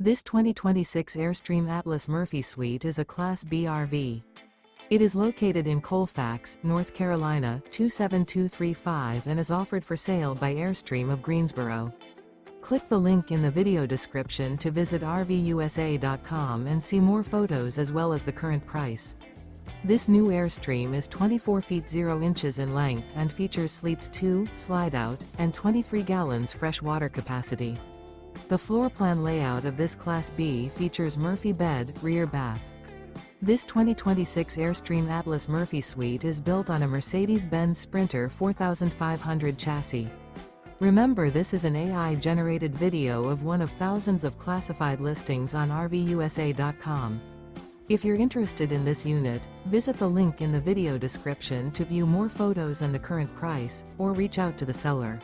This 2026 Airstream Atlas Murphy Suite is a Class B RV. It is located in Colfax, North Carolina 27235 and is offered for sale by Airstream of Greensboro. Click the link in the video description to visit RVUSA.com and see more photos as well as the current price. This new Airstream is 24 feet 0 inches in length and features sleeps 2, Slideout, and 23 gallons fresh water capacity. The floor plan layout of this Class B features Murphy bed, rear bath. This 2026 Airstream Atlas Murphy Suite is built on a Mercedes-Benz Sprinter 4500 chassis. Remember, this is an AI-generated video of one of thousands of classified listings on RVUSA.com. If you're interested in this unit, visit the link in the video description to view more photos and the current price, or reach out to the seller.